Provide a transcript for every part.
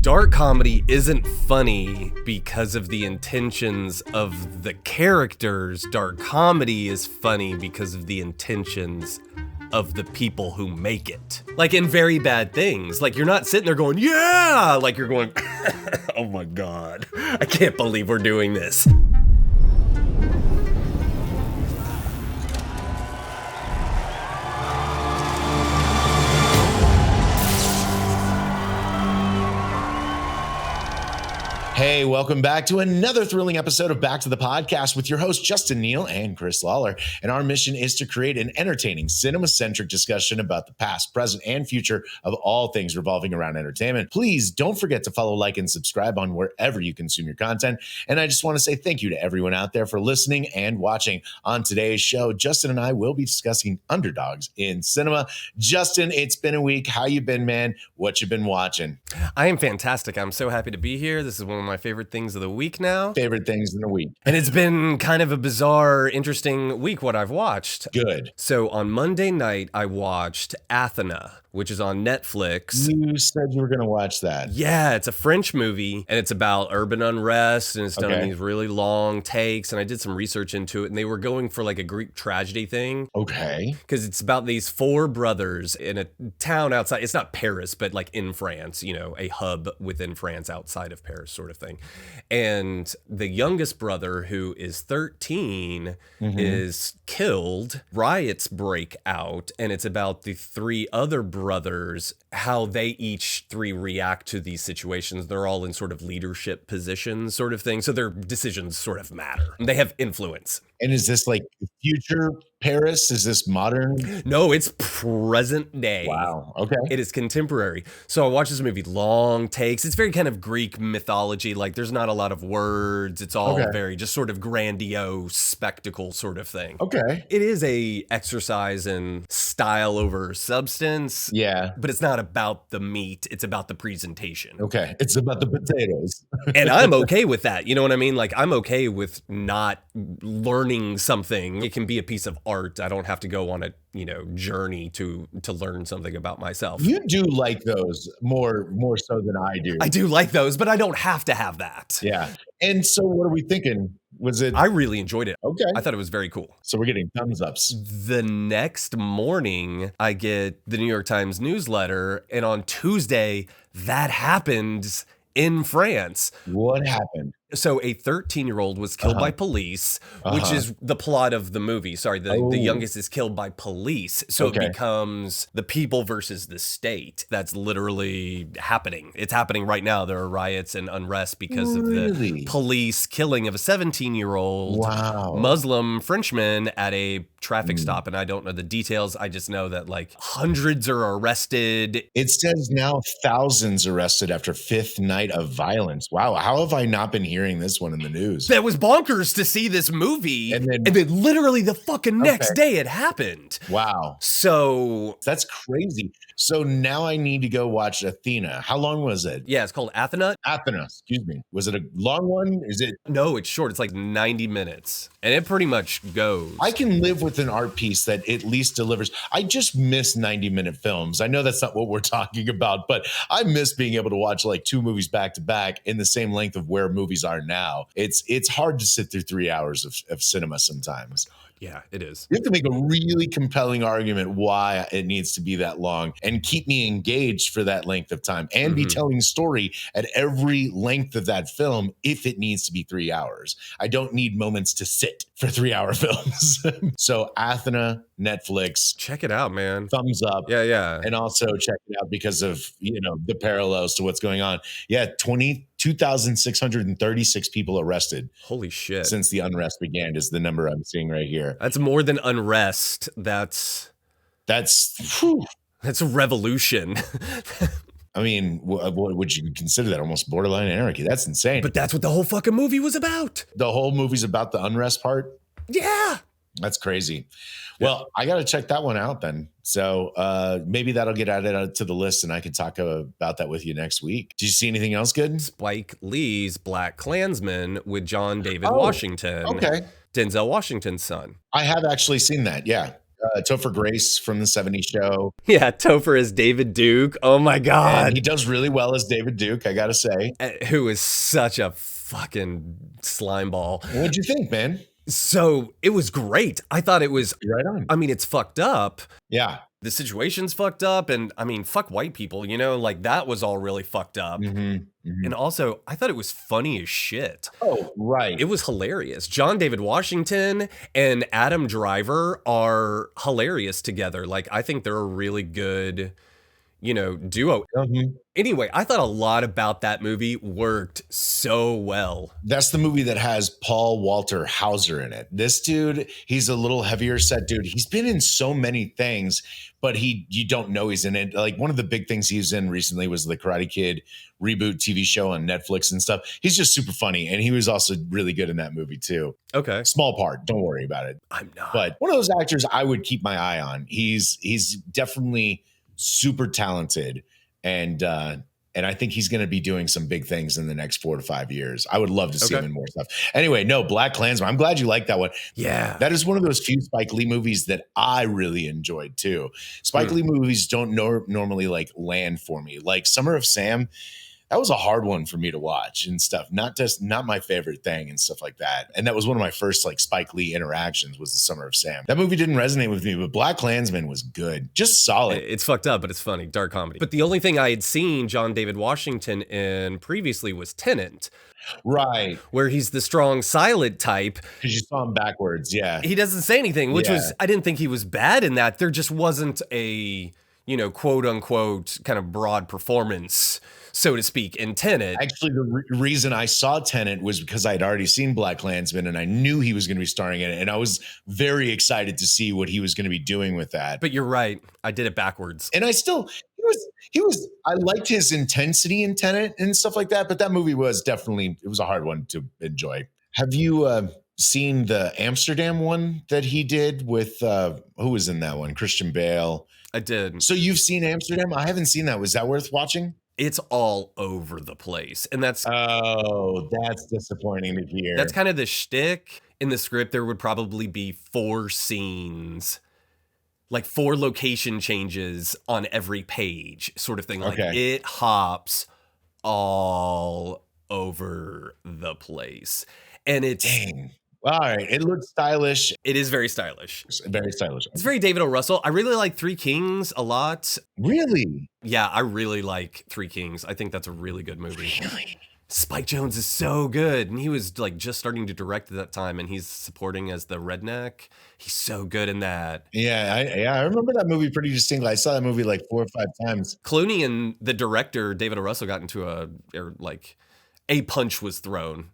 Dark comedy isn't funny because of the intentions of the characters. Dark comedy is funny because of the intentions of the people who make it. Like in Very Bad Things, like you're not sitting there going, yeah, like you're going, oh my God, I can't believe we're doing this. Hey, welcome back to another thrilling episode of Back to the Podcast with your host, Justin Neal and Chris Lawler. And our mission is to create an entertaining, cinema-centric discussion about the past, present, and future of all things revolving around entertainment. Please don't forget to follow, like, and subscribe on wherever you consume your content. And I just want to say thank you to everyone out there for listening and watching. On today's show, Justin and I will be discussing underdogs in cinema. Justin, it's been a week. How you been, man? What you been watching? I am fantastic. I'm so happy to be here. This is one of my favorite things of the week now. Favorite things in the week. And it's been kind of a bizarre, interesting week what I've watched. Good. So on Monday night, I watched Athena, which is on Netflix. You said you were going to watch that. Yeah, it's a French movie, and it's about urban unrest, and it's done in these really long takes, and I did some research into it, and they were going for like a Greek tragedy thing. Okay. Because it's about these four brothers in a town outside, it's not Paris, but like in France, you know, a hub within France outside of Paris sort of thing. And the youngest brother, who is 13, is killed. Riots break out, and it's about the three other brothers, how they each three react to these situations. They're all in sort of leadership positions sort of thing. So their decisions sort of matter. They have influence. And is this like future Paris? Is this modern? No, it's present day. Wow. Okay. It is contemporary. So I watched this movie, long takes. It's very kind of Greek mythology. Like there's not a lot of words. It's all very just sort of grandiose spectacle sort of thing. Okay. It is a exercise in style over substance. Yeah. But it's not about the meat. It's about the presentation. Okay. It's about the potatoes. And I'm okay with that. You know what I mean? Like I'm okay with not learning something. It can be a piece of art. I don't have to go on a, journey to learn something about myself. You do like those more so than I do. I do like those, but I don't have to have that. Yeah. And so what are we thinking? Was it? I really enjoyed it. Okay. I thought it was very cool. So we're getting thumbs ups. The next morning, I get the New York Times newsletter, and on Tuesday, that happens in France. What happened? So a 13-year-old was killed by police, which is the plot of the movie. Sorry, the youngest is killed by police. So it becomes the people versus the state. That's literally happening. It's happening right now. There are riots and unrest because of the police killing of a 17-year-old Muslim Frenchman at a traffic stop. And I don't know the details. I just know that like hundreds are arrested. It says now thousands arrested after fifth night of violence. Wow. How have I not been hearing this one in the news? That was bonkers to see this movie. And then literally the fucking next day it happened. Wow. So that's crazy. So now I need to go watch Athena. How long was it? Yeah, it's called Athena. Athena, excuse me. Was it a long one? Is it? No, it's short. It's like 90 minutes. And it pretty much goes. I can live with an art piece that at least delivers. I just miss 90-minute films. I know that's not what we're talking about, but I miss being able to watch like two movies back to back in the same length of where movies are now. It's hard to sit through 3 hours of cinema sometimes. Yeah, it is. You have to make a really compelling argument why it needs to be that long and keep me engaged for that length of time and be telling story at every length of that film if it needs to be 3 hours. I don't need moments to sit for 3-hour films. So Athena, Netflix. Check it out, man. Thumbs up. Yeah. And also check it out because of, the parallels to what's going on. Yeah, 2,636 people arrested. Holy shit. Since the unrest began is the number I'm seeing right here. That's more than unrest. That's a revolution. I mean, what would you consider that? Almost borderline anarchy. That's insane. But that's what the whole fucking movie was about. The whole movie's about the unrest part? Yeah. That's crazy. Well, I got to check that one out then. So maybe that'll get added to the list and I can talk about that with you next week. Did you see anything else good? Spike Lee's Black Klansman with John David Washington. Okay. Denzel Washington's son. I have actually seen that. Yeah. Topher Grace from the '70s show. Yeah, Topher is David Duke. Oh my And he God. does really well as David Duke, I gotta say. Who is such a fucking slime ball. What'd you think, man? So it was great. I thought it was, Right on. I mean, it's fucked up. Yeah. The situation's fucked up. And I mean, fuck white people, you know, like that was all really fucked up. And also, I thought it was funny as shit. Oh, right. It was hilarious. John David Washington and Adam Driver are hilarious together. Like, I think they're a really good, you know, duo. Anyway, I thought a lot about that movie worked so well. That's the movie that has Paul Walter Hauser in it. This dude, he's a little heavier set dude. He's been in so many things, but you don't know he's in it. Like one of the big things he was in recently was the Karate Kid reboot TV show on Netflix and stuff. He's just super funny. And he was also really good in that movie too. Okay. Small part. Don't worry about it. I'm not. But one of those actors I would keep my eye on. He's definitely super talented. And I think he's going to be doing some big things in the next 4 to 5 years. I would love to see him in more stuff. Anyway, no, BlacKkKlansman. I'm glad you like that one. Yeah. That is one of those few Spike Lee movies that I really enjoyed too. Spike Lee movies don't normally like land for me. Like Summer of Sam, that was a hard one for me to watch and stuff. Not my favorite thing and stuff like that. And that was one of my first like Spike Lee interactions was the Summer of Sam. That movie didn't resonate with me, but BlacKkKlansman was good. Just solid. It's fucked up, but it's funny. Dark comedy. But the only thing I had seen John David Washington in previously was Tenet. Right. Where he's the strong silent type. Because you saw him backwards. Yeah. He doesn't say anything, which was, I didn't think he was bad in that. There just wasn't a, you know, quote unquote kind of broad performance, so to speak, in Tenet. Actually, the reason I saw Tenet was because I had already seen BlacKkKlansman and I knew he was going to be starring in it. And I was very excited to see what he was going to be doing with that. But you're right. I did it backwards. And I still, I liked his intensity in Tenet and stuff like that. But that movie was definitely, it was a hard one to enjoy. Have you seen the Amsterdam one that he did with, who was in that one? Christian Bale. I did. So you've seen Amsterdam? I haven't seen that. Was that worth watching? It's all over the place. And that's disappointing to hear. That's kind of the shtick. In the script, there would probably be 4 scenes, like 4 location changes on every page, sort of thing. Like it hops all over the place. And it's all right. It looks stylish. It is very stylish. Very stylish. It's very David O. Russell. I really like Three Kings a lot. Really? Yeah, I really like Three Kings. I think that's a really good movie. Really? Spike Jonze is so good. And he was like just starting to direct at that time. And he's supporting as the redneck. He's so good in that. Yeah, I remember that movie pretty distinctly. I saw that movie like 4 or 5 times. Clooney and the director, David O. Russell, got into a punch was thrown.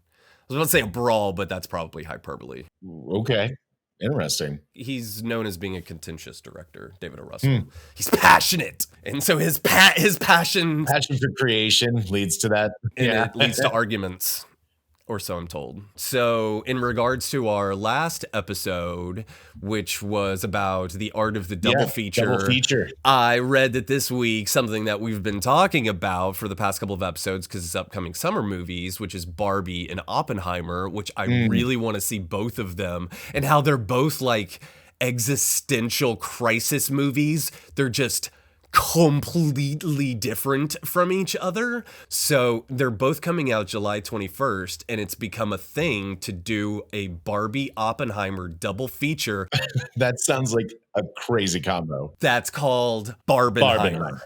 I was about to say a brawl, but that's probably hyperbole. Okay. Interesting. He's known as being a contentious director, David O. Russell. He's passionate. And so his passion for creation leads to that. And it leads to arguments. Or so I'm told. So in regards to our last episode, which was about the art of the double feature, I read that this week, something that we've been talking about for the past couple of episodes, because it's upcoming summer movies, which is Barbie and Oppenheimer, which I really want to see both of them, and how they're both like existential crisis movies. They're just completely different from each other. So they're both coming out July 21st, and it's become a thing to do a Barbie Oppenheimer double feature. That sounds like a crazy combo. That's called Barbenheimer.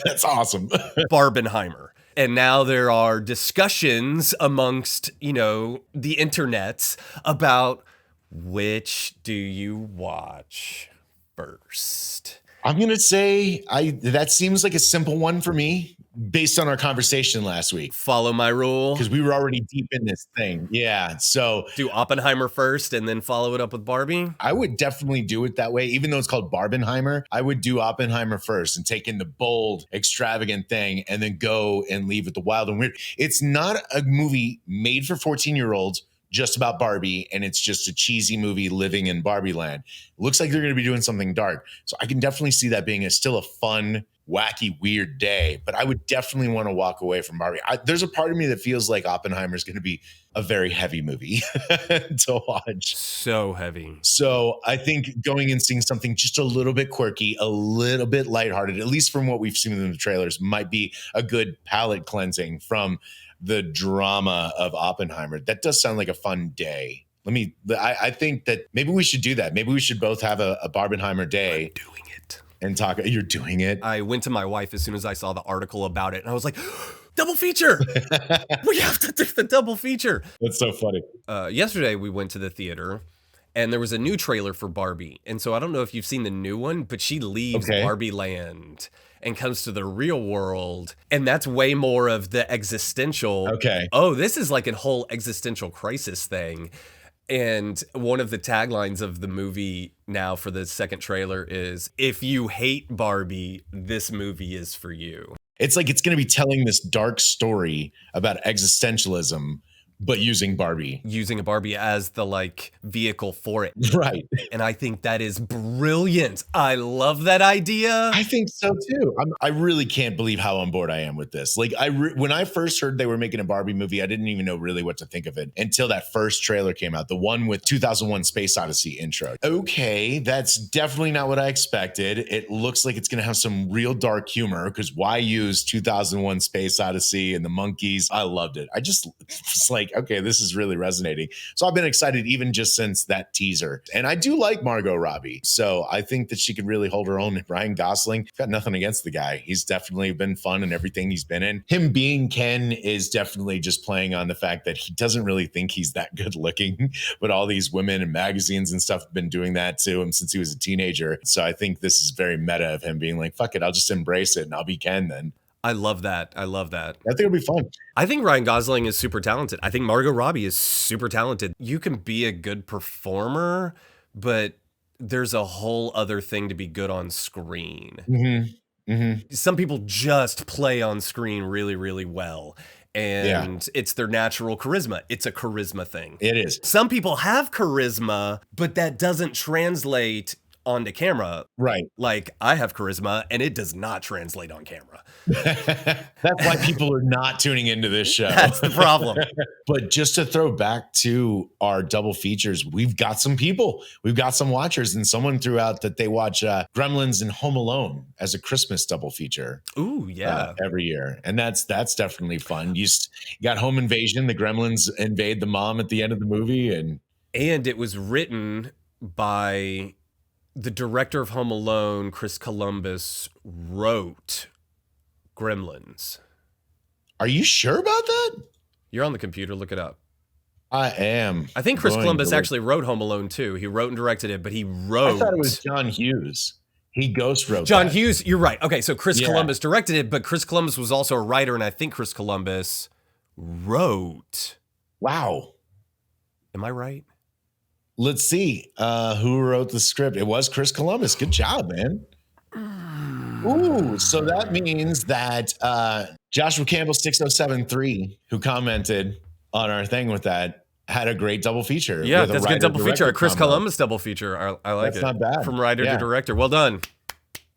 That's awesome. Barbenheimer. And now there are discussions amongst, you know, the internets about which do you watch first. I'm going to say that seems like a simple one for me based on our conversation last week. Follow my rule. Because we were already deep in this thing. Yeah. So do Oppenheimer first and then follow it up with Barbie? I would definitely do it that way. Even though it's called Barbenheimer, I would do Oppenheimer first and take in the bold, extravagant thing and then go and leave with the wild and weird. It's not a movie made for 14-year-olds. Just about Barbie, and it's just a cheesy movie living in Barbie land. Looks like they're going to be doing something dark. So I can definitely see that being still a fun wacky, weird day, but I would definitely want to walk away from Barbie. There's a part of me that feels like Oppenheimer is going to be a very heavy movie to watch. So heavy. So I think going and seeing something just a little bit quirky, a little bit lighthearted, at least from what we've seen in the trailers, might be a good palate cleansing from the drama of Oppenheimer. That does sound like a fun day. I think that maybe we should do that. Maybe we should both have a Barbenheimer day. I'm doing it. And talk. You're doing it. I went to my wife as soon as I saw the article about it, and I was like, double feature. We have to do the double feature. That's so funny. Yesterday, we went to the theater, and there was a new trailer for Barbie. And so I don't know if you've seen the new one, but she leaves Barbie land and comes to the real world. And that's way more of the existential. Okay. Oh, this is like a whole existential crisis thing. And one of the taglines of the movie now for the second trailer is, if you hate Barbie, this movie is for you. It's like it's going to be telling this dark story about existentialism, but using Barbie. Using a Barbie as the like vehicle for it. Right. And I think that is brilliant. I love that idea. I think so too. I really can't believe how on board I am with this. Like when I first heard they were making a Barbie movie, I didn't even know really what to think of it until that first trailer came out, the one with 2001 Space Odyssey intro. Okay, that's definitely not what I expected. It looks like it's going to have some real dark humor, because why use 2001 Space Odyssey and the monkeys? I loved it. I just was like, okay, this is really resonating. So I've been excited even just since that teaser. And I do like Margot Robbie. So I think that she could really hold her own. Ryan Gosling, got nothing against the guy. He's definitely been fun in everything he's been in. Him being Ken is definitely just playing on the fact that he doesn't really think he's that good looking, but all these women and magazines and stuff have been doing that to him since he was a teenager. So I think this is very meta of him being like, fuck it, I'll just embrace it and I'll be Ken then. I love that. I love that. I think it'll be fun. I think Ryan Gosling is super talented. I think Margot Robbie is super talented. You can be a good performer, but there's a whole other thing to be good on screen. Mm-hmm. Mm-hmm. Some people just play on screen really, really well. And it's their natural charisma. It's a charisma thing. It is. Some people have charisma, but that doesn't translate onto camera. Right. Like I have charisma and it does not translate on camera. That's why people are not tuning into this show. That's the problem. But just to throw back to our double features, we've got some people, we've got some watchers, and someone threw out that they watch Gremlins and Home Alone as a Christmas double feature. Ooh, yeah. Every year. And that's definitely fun. You got Home Invasion, the Gremlins invade the mom at the end of the movie. And it was written by the director of Home Alone, Chris Columbus, wrote Gremlins. Are you sure about that? You're on the computer, look it up. I am. I think Chris Columbus actually wrote Home Alone too. He wrote and directed it, but he wrote. I thought it was John Hughes. He ghost wrote John that. Hughes, you're right. Okay, so Chris Columbus directed it, but Chris Columbus was also a writer, and I think Chris Columbus wrote. Wow. Am I right? Let's see who wrote the script. It was Chris Columbus. Good job, man. Ooh, so that means that Joshua Campbell 6073, who commented on our thing with that, had a great double feature. Yeah, that's a good double feature. A Chris Columbus double feature. I like it. That's not bad. From writer to director. Well done.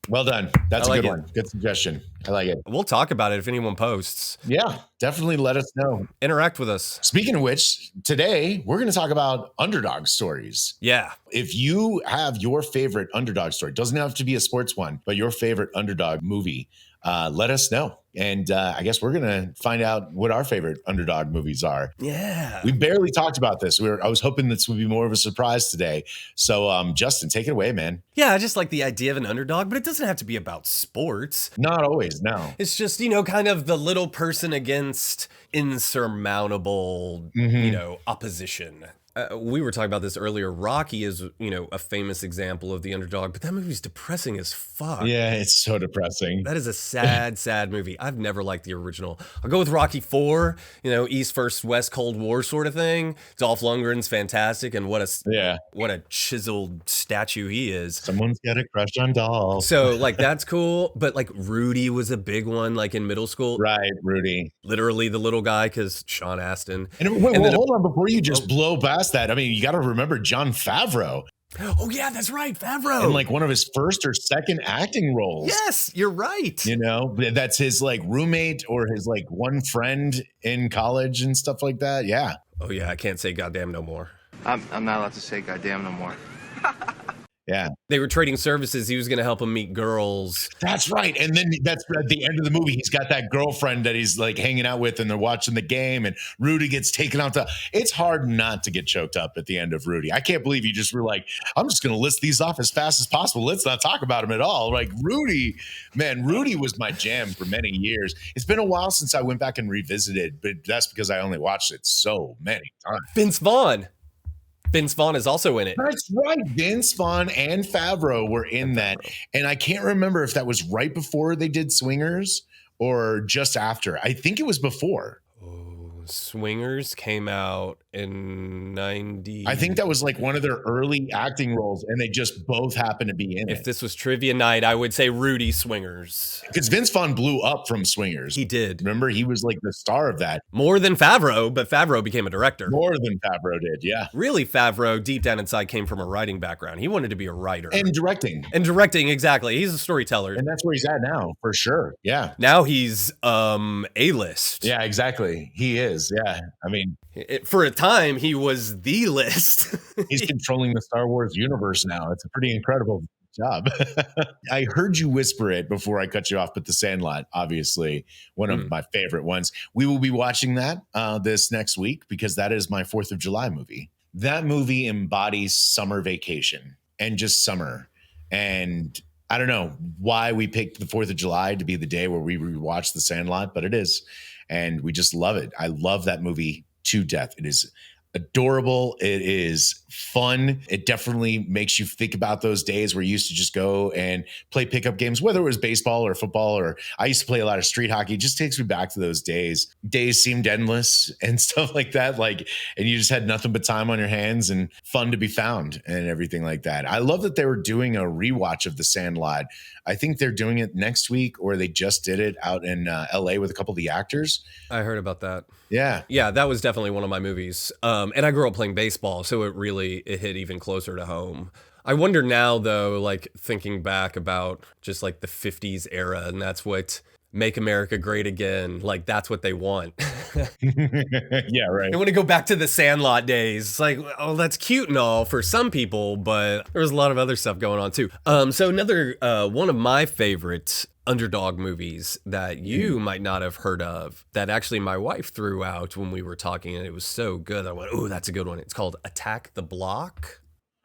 Well done. That's a good one. Good suggestion. I like it. We'll talk about it if anyone posts. Yeah, definitely let us know. Interact with us. Speaking of which, today we're going to talk about underdog stories. Yeah. If you have your favorite underdog story, doesn't have to be a sports one, but your favorite underdog movie, let us know. And I guess we're going to find out what our favorite underdog movies are. Yeah. We barely talked about this. I was hoping this would be more of a surprise today. So, Justin, take it away, man. Yeah, I just like the idea of an underdog, but it doesn't have to be about sports. Not always, no. It's just, kind of the little person against insurmountable, opposition. We were talking about this earlier. Rocky is, a famous example of the underdog, but that movie's depressing as fuck. Yeah, it's so depressing. That is a sad, sad movie. I've never liked the original. I'll go with Rocky 4, East versus West Cold War sort of thing. Dolph Lundgren's fantastic, and what a chiseled statue he is. Someone's got a crush on Dolph. So, that's cool, but, Rudy was a big one, in middle school. Right, Rudy. Literally the little guy, because Sean Astin. And hold on, before you just blow past that, I mean, you got to remember Jon Favreau. Oh yeah, that's right, Favreau. In like one of his first or second acting roles. Yes, you're right. You know, that's his like roommate or his like one friend in college and stuff like that. Yeah. Oh yeah, I can't say goddamn no more. I'm not allowed to say goddamn no more. Yeah. They were trading services. He was going to help him meet girls. That's right. And then that's at the end of the movie. He's got that girlfriend that he's like hanging out with and they're watching the game and Rudy gets taken out to. It's hard not to get choked up at the end of Rudy. I can't believe you just were like, I'm just going to list these off as fast as possible. Let's not talk about him at all. Like Rudy, man, Rudy was my jam for many years. It's been a while since I went back and revisited, but that's because I only watched it so many times. Vince Vaughn. Vince Vaughn is also in it. That's right. Vince Vaughn and Favreau were in that. And I can't remember if that was right before they did Swingers or just after. I think it was before. Swingers came out in 90. I think that was like one of their early acting roles, and they just both happened to be in it. If this was trivia night, I would say Rudy Swingers. Because Vince Vaughn blew up from Swingers. He did. Remember, he was like the star of that. More than Favreau, but Favreau became a director. More than Favreau did, yeah. Really, Favreau, deep down inside, came from a writing background. He wanted to be a writer. And directing. And directing, exactly. He's a storyteller. And that's where he's at now, for sure. Yeah. Now he's A-list. Yeah, exactly. He is. Yeah. I mean, for a time, he was the list. He's controlling the Star Wars universe now. It's a pretty incredible job. I heard you whisper it before I cut you off, but The Sandlot, obviously, one of my favorite ones. We will be watching that this next week because that is my 4th of July movie. That movie embodies summer vacation and just summer. And I don't know why we picked the 4th of July to be the day where we rewatch The Sandlot, but it is. And we just love it. I love that movie to death. It is adorable. It is fun. It definitely makes you think about those days where you used to just go and play pickup games, whether it was baseball or football, or I used to play a lot of street hockey. It just takes me back to those days. Days seemed endless and stuff like that. Like, and you just had nothing but time on your hands and fun to be found and everything like that. I love that they were doing a rewatch of The Sandlot. I think they're doing it next week, or they just did it out in LA with a couple of the actors. I heard about that. Yeah. Yeah, that was definitely one of my movies. And I grew up playing baseball, so it hit even closer to home. I wonder now, though, like thinking back about just like the 50s era, and that's what Make America Great Again. Like, that's what they want. Yeah, right. They want to go back to the Sandlot days. It's like, oh, that's cute and all for some people, but there was a lot of other stuff going on, too. So another one of my favorite Underdog movies that you might not have heard of, that actually my wife threw out when we were talking, and it was so good. I went, oh, that's a good one. It's called Attack the Block.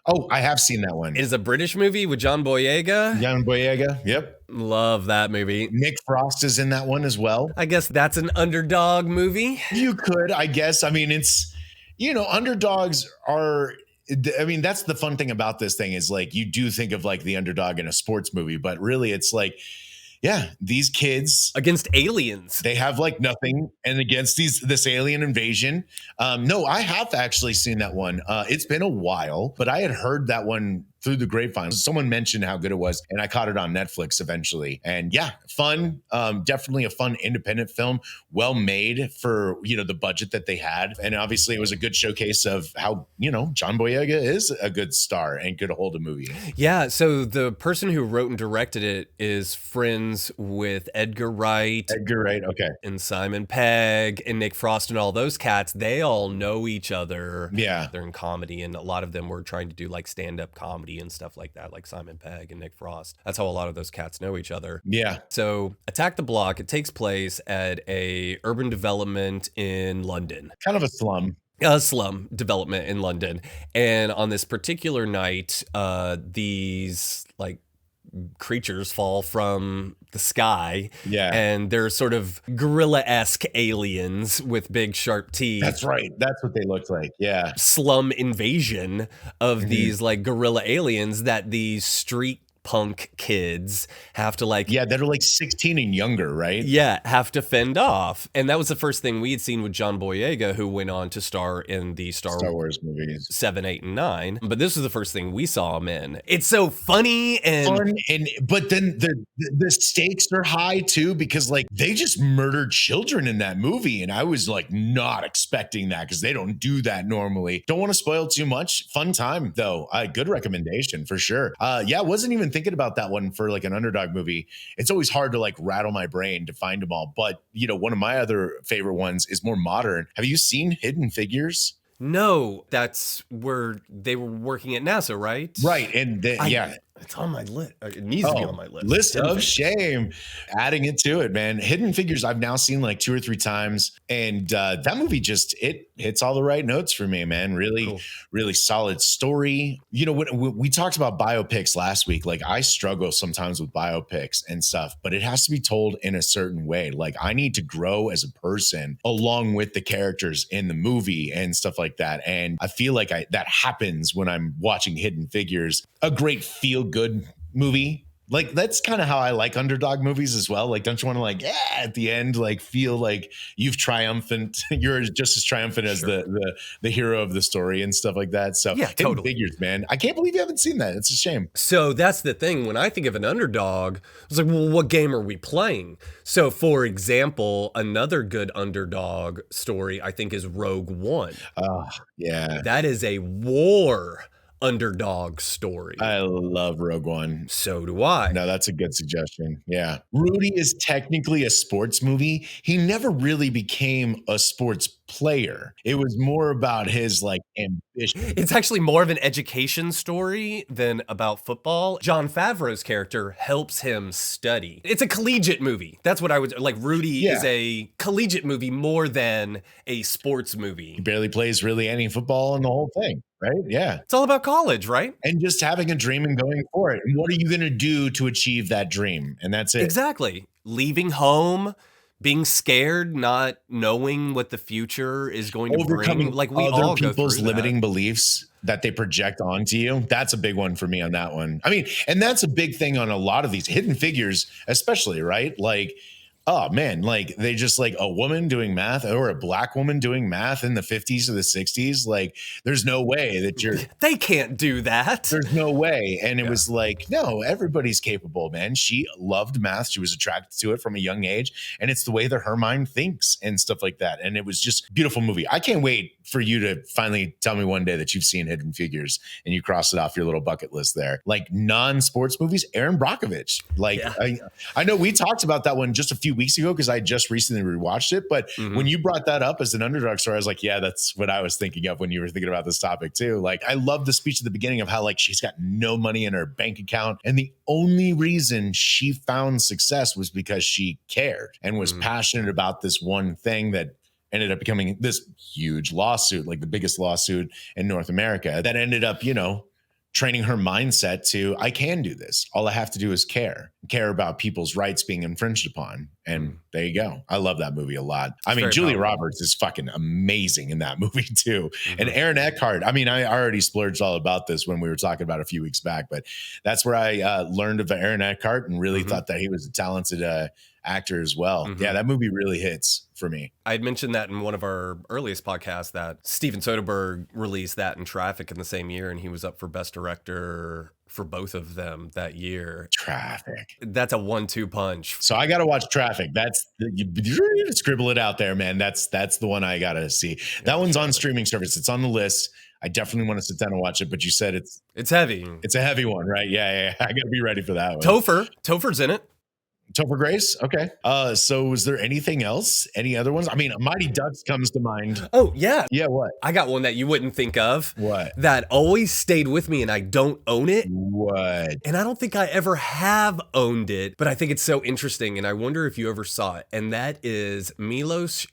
Oh, I have seen that one. It is a British movie with John Boyega. John Boyega, yep. Love that movie. Nick Frost is in that one as well. I guess that's an Underdog movie. You could, I guess. I mean, it's, underdogs are, I mean, that's the fun thing about this thing is like, you do think of like the underdog in a sports movie, but really it's like, yeah, these kids against aliens. They have like nothing, and against this alien invasion. No, I have actually seen that one. It's been a while, but I had heard that one through the grapevine. Someone mentioned how good it was, and I caught it on Netflix eventually. And yeah, fun. Definitely a fun independent film, well made for the budget that they had, and obviously it was a good showcase of how John Boyega is a good star and could hold a movie. Yeah. So the person who wrote and directed it is friends with Edgar Wright. Okay. And Simon Pegg and Nick Frost and all those cats. They all know each other. Yeah. They're in comedy, and a lot of them were trying to do like stand-up comedy and stuff like that, like Simon Pegg and Nick Frost. That's how a lot of those cats know each other. Yeah. So Attack the Block, it takes place at a urban development in London. Kind of a slum. A slum development in London. And on this particular night, these like creatures fall from the sky. Yeah. And they're sort of gorilla-esque aliens with big sharp teeth. That's right. That's what they looked like. Yeah. Slum invasion of these like gorilla aliens that these street punk kids have to like Yeah, that are like 16 and younger, right? yeah, have to fend off. And that was the first thing we had seen with John Boyega, who went on to star in the Star Wars movies. 7, 8, and 9. But this was the first thing we saw him in. It's so funny and Fun, but then the stakes are high too, because like they just murdered children in that movie, and I was like not expecting that because they don't do that normally. Don't want to spoil too much. Fun time though. Good recommendation for sure. Yeah, wasn't even thinking about that one for like an Underdog movie. It's always hard to like rattle my brain to find them all. But you know, one of my other favorite ones is more modern. Have you seen Hidden Figures? no, that's where they were working at NASA, right? Right, and yeah. It's on my list. It needs to be on my list. List of shame. Adding it to it, man. Hidden Figures, I've now seen like 2 or 3 times. And that movie just, it hits all the right notes for me, man. Really, Cool. really solid story. You know, when we talked about biopics last week, like I struggle sometimes with biopics and stuff, but it has to be told in a certain way. Like I need to grow as a person along with the characters in the movie and stuff like that. And I feel like that happens when I'm watching Hidden Figures. A great feel good movie. Like that's kind of how I like Underdog movies as well. Like, don't you want to like, at the end, like feel like you've triumphant, you're just as triumphant as the hero of the story and stuff like that. So Yeah, Hidden totally. Figures, man. I can't believe you haven't seen that. It's a shame. So that's the thing. When I think of an underdog, I was like, well, what game are we playing? So, for example, another good underdog story, I think, is Rogue One. Oh, yeah. That is a war underdog story. I love Rogue One. So do I. No, that's a good suggestion. Yeah. Rudy is technically a sports movie. He never really became a sports player. It was more about his like ambition. It's actually more of an education story than about football. Jon Favreau's character helps him study. It's a collegiate movie. That's what I would like. Rudy is a collegiate movie more than a sports movie. He barely plays really any football in the whole thing, right? Yeah. It's all about college, right? And just having a dream and going for it. And what are you going to do to achieve that dream? And that's it. Exactly. Leaving home, being scared, not knowing what the future is going to Overcoming bring. Like we other all go people's through limiting that. beliefs that they project onto you. That's a big one for me on that one. I mean, and that's a big thing on a lot of these Hidden Figures, especially, right? Like, oh man, like they just like a woman doing math or a black woman doing math in the 50s or the 60s. Like there's no way that They can't do that. there's no way. And it was like, no, everybody's capable, man. She loved math. She was attracted to it from a young age. And it's the way that her mind thinks and stuff like that. And it was just a beautiful movie. I can't wait for you to finally tell me one day that you've seen Hidden Figures and you crossed it off your little bucket list there. Like non-sports movies, Aaron Brockovich. Like Yeah. I know we talked about that one just a few weeks ago because I just recently rewatched it. But when you brought that up as an underdog story, I was like, yeah, that's what I was thinking of when you were thinking about this topic too. Like I love the speech at the beginning of how like she's got no money in her bank account. And the only reason she found success was because she cared and was passionate about this one thing that ended up becoming this huge lawsuit, like the biggest lawsuit in North America that ended up, you know, training her mindset to, I can do this. All I have to do is care about people's rights being infringed upon. And there you go. I love that movie a lot. I mean, very Julia powerful. Roberts is fucking amazing in that movie too. And Aaron Eckhart, I mean, I already splurged all about this when we were talking about a few weeks back, but that's where I learned of Aaron Eckhart and really thought that he was a talented actor as well. Yeah, that movie really hits for me. I had mentioned that in one of our earliest podcasts that Steven Soderbergh released that in Traffic in the same year, and he was up for Best Director for both of them that year. Traffic. That's a 1-2 punch. So I got to watch Traffic. That's you scribble it out there, man. That's the one I got to see. That one's on streaming service. It's on the list. I definitely want to sit down and watch it, but you said It's heavy. it's a heavy one, right? Yeah. I got to be ready for that one. Topher's in it. Topher Grace. Okay. So is there anything else? Any other ones? I mean, Mighty Ducks comes to mind. Oh, yeah. Yeah. What? I got one that you wouldn't think of. What? That always stayed with me and I don't own it. What? And I don't think I ever have owned it, but I think it's so interesting and I wonder if you ever saw it. And that is Milos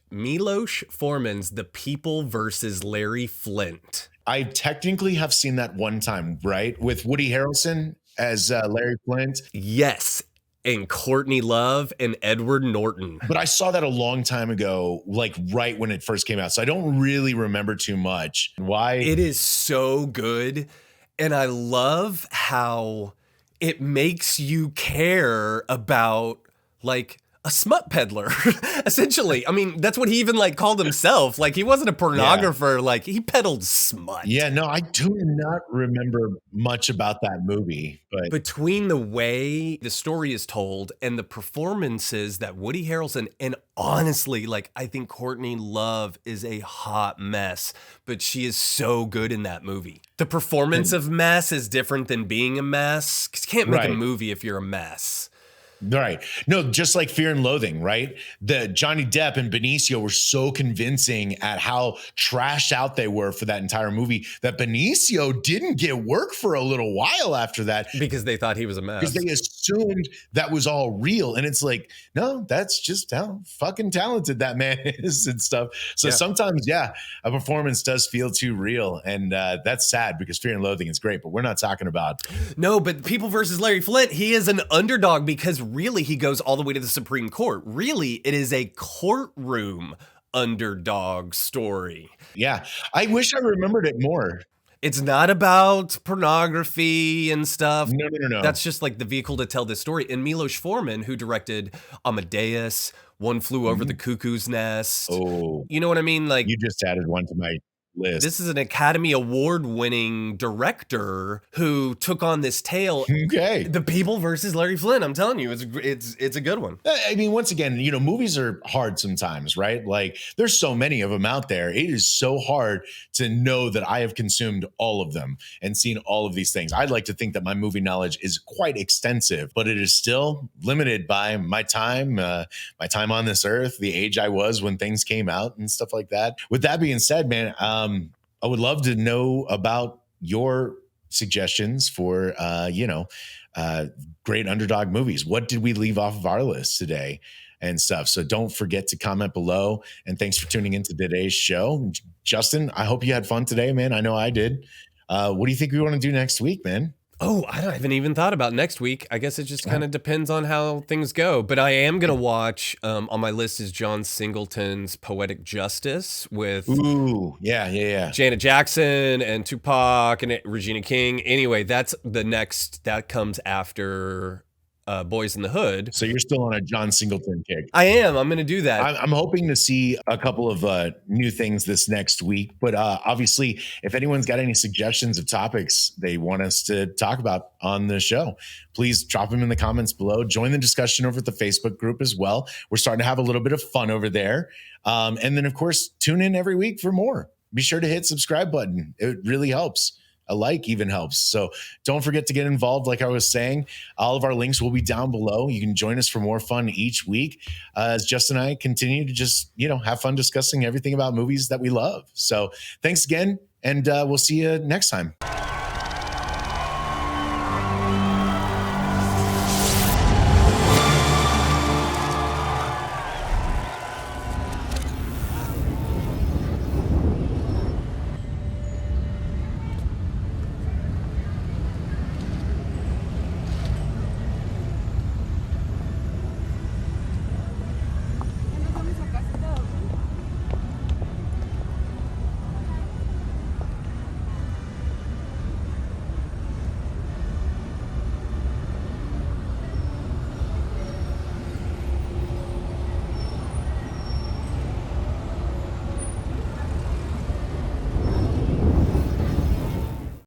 Forman's The People versus Larry Flint. I technically have seen that one time, right? With Woody Harrelson as Larry Flint. Yes. And Courtney Love and Edward Norton. But I saw that a long time ago, like right when it first came out. So I don't really remember too much. Why? It is so good. And I love how it makes you care about like a smut peddler, essentially. I mean, that's what he even like called himself. Like he wasn't a pornographer. Like he peddled smut. Yeah, no, I do not remember much about that movie, but Between the way the story is told and the performances that Woody Harrelson, and honestly, like I think Courtney Love is a hot mess, but she is so good in that movie. The performance of mess is different than being a mess. 'Cause you can't make a movie if you're a mess. right. No, just like Fear and Loathing, right? The Johnny Depp and Benicio were so convincing at how trashed out they were for that entire movie that Benicio didn't get work for a little while after that. Because they thought he was a mess. Because they assumed that was all real. And it's like, no, that's just how fucking talented that man is and stuff. So sometimes, a performance does feel too real. And that's sad because Fear and Loathing is great, but we're not talking about. No, but People versus Larry Flint, he is an underdog because really he goes all the way to the Supreme Court. Really, it is a courtroom underdog story. Yeah, I wish I remembered it more. It's not about pornography and stuff. No. That's just like the vehicle to tell this story. And Milos Forman, who directed Amadeus, One Flew Over the Cuckoo's Nest. Oh, you know what I mean? Like, you just added one to my list. This is an Academy Award winning director who took on this tale. Okay. The People versus Larry Flint. I'm telling you, it's a good one. I mean, once again, movies are hard sometimes, right? Like there's so many of them out there. It is so hard to know that I have consumed all of them and seen all of these things. I'd like to think that my movie knowledge is quite extensive, but it is still limited by my time on this earth, the age I was when things came out and stuff like that. With that being said, man, I would love to know about your suggestions for, great underdog movies. What did we leave off of our list today and stuff? So don't forget to comment below. And thanks for tuning into today's show. Justin, I hope you had fun today, man. I know I did. What do you think we want to do next week, man? Oh, I haven't even thought about next week. I guess it just kind of depends on how things go. But I am going to watch, on my list is John Singleton's Poetic Justice with Janet Jackson and Tupac and Regina King. Anyway, that's the next, that comes after Boys in the Hood. So you're still on a John Singleton kick. I am. I'm going to do that. I'm hoping to see a couple of new things this next week. But obviously, if anyone's got any suggestions of topics they want us to talk about on the show, please drop them in the comments below. Join the discussion over at the Facebook group as well. We're starting to have a little bit of fun over there. And then, of course, tune in every week for more. Be sure to hit subscribe button. It really helps. A like even helps. So don't forget to get involved. Like I was saying, all of our links will be down below. You can join us for more fun each week as Justin and I continue to just, have fun discussing everything about movies that we love. So thanks again, and we'll see you next time.